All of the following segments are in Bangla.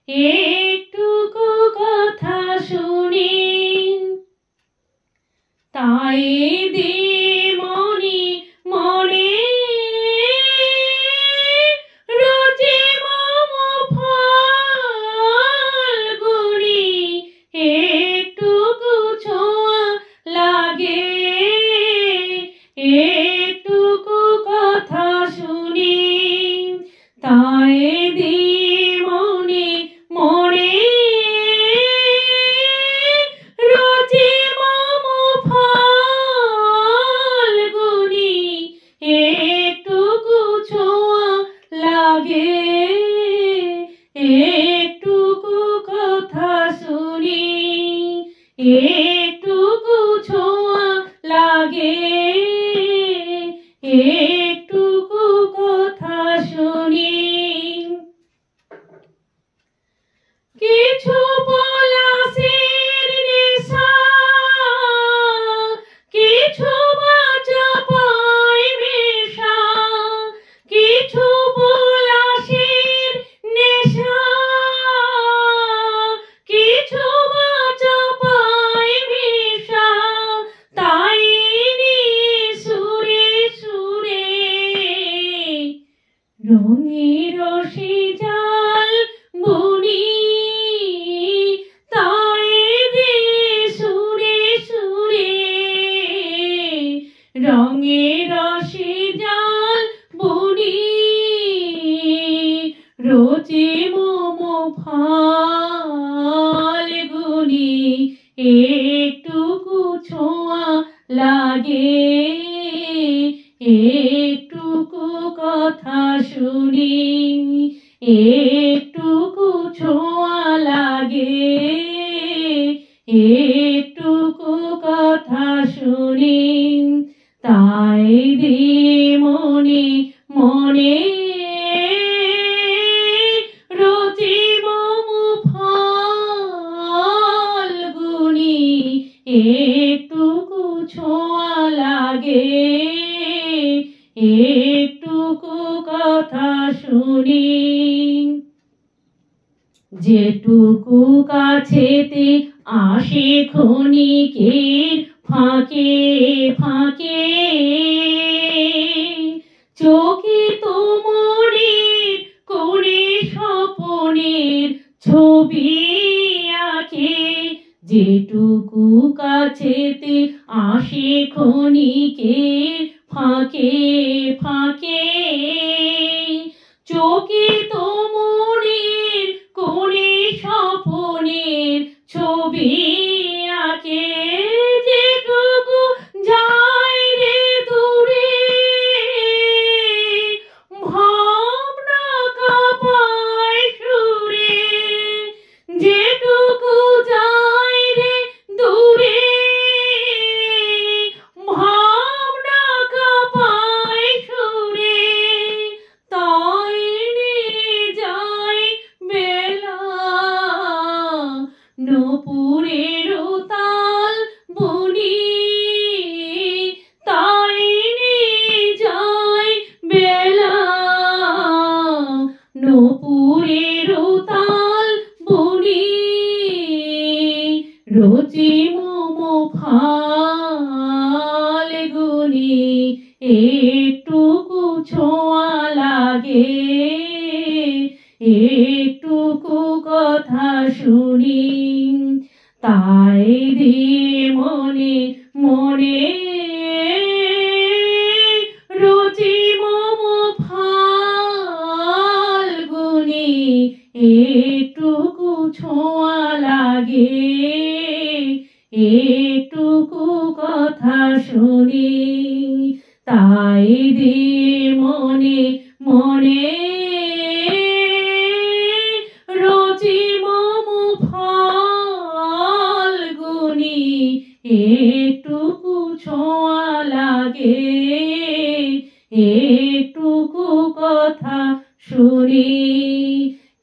একটুকু কথা শুনি তাই দি মনি মনে রোজে মম ফাল্গুনি একটুকু ছোঁয়া লাগে একটুকু কথা শুনি তাই দি মনে মনে রোজে মম ফাল্গুনি একটুকু ছোঁয়া লাগে একটুকু কথা শুনি একটুকু ছোঁয়া লাগে একটুকু কথা শুনি কিছু পলাশের নেশা কিছু বাজা পায় মেশা কিছু পলাশের নেশা কিছু বাজা পায় মেশা তাই নিয়ে সুরে সুরে রঙের রশি জাল বুনি তাই দে সুরে সুরে রঙের রশি জাল বুনি রোজে মম ফাল্গুনি একটুকু ছোঁয়া লাগে একটুকু কথা শুনি একটুকু ছোঁয়া লাগে একটুকু কথা শুনি তাই দি মনে মনে রোজে মম ফাল্গুনি একটুকু ছোঁয়া লাগে একটুকু কথা শুনি যেটুকু কাছেতে আসে ক্ষণিকের ফাঁকে ফাঁকে চোখে তোমরের কোণে স্বপনের ছবি আঁকে যেটুকু কাছেতে আসে ক্ষণিকের ফাঁকে ফাঁকে চোখে তোমরের কোণে স্বপনের ছবি আঁকে যেটুকু যায় রে দূরে ভাবনা কাঁপায় সুরে যেটুকু যায় রে দূরে ভাবনা কাঁপায় সুরে তাই নিয়ে যায় বেলা নূপুরের তাল বুনি তাই নিয়ে যায় বেলা নূপুরের তাল বুনি রোজে মম ফাল্গুনি একটুকু ছোঁয়া লাগে একটুকু কথা শুনি তাই দি মনে মনে রোজে মম ফাল্গুনি একটুকু ছোঁয়া লাগে একটুকু কথা শুনি তাই দি মনে মনে রোজে মম ফাল্গুনি একটুকু ছোঁয়া লাগে একটুকু কথা শুনি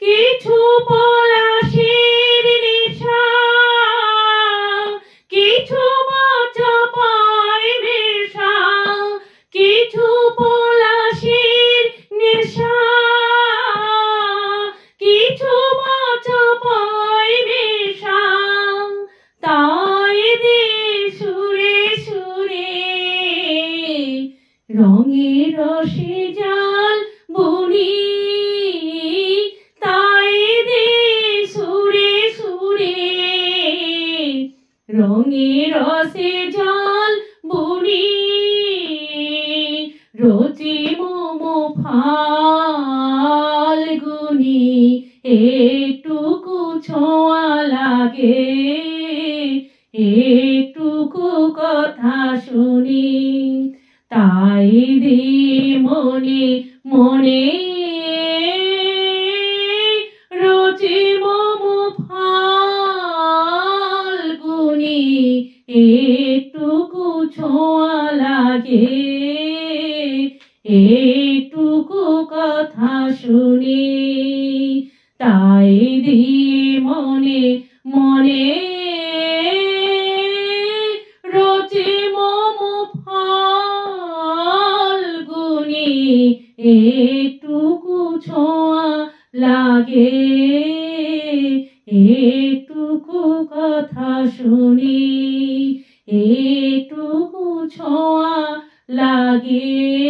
কিছু পলাশের নেশা কিছু বাজা পায় মেশা কিছু পলাশের নেশা কিছু বাজা একটুকু ছোঁয়া লাগে, একটুকু কথা শুনি। তাই দি মনে মনে রোজে মম ফাল্গুনি, একটুকু ছোঁয়া লাগে, একটুকু কথা শুনি। তাই দি মনে মনে রোজে মম ফাল্গুনি, একটুকু ছোঁয়া লাগে, একটুকু কথা শুনি, একটুকু ছোঁয়া লাগে।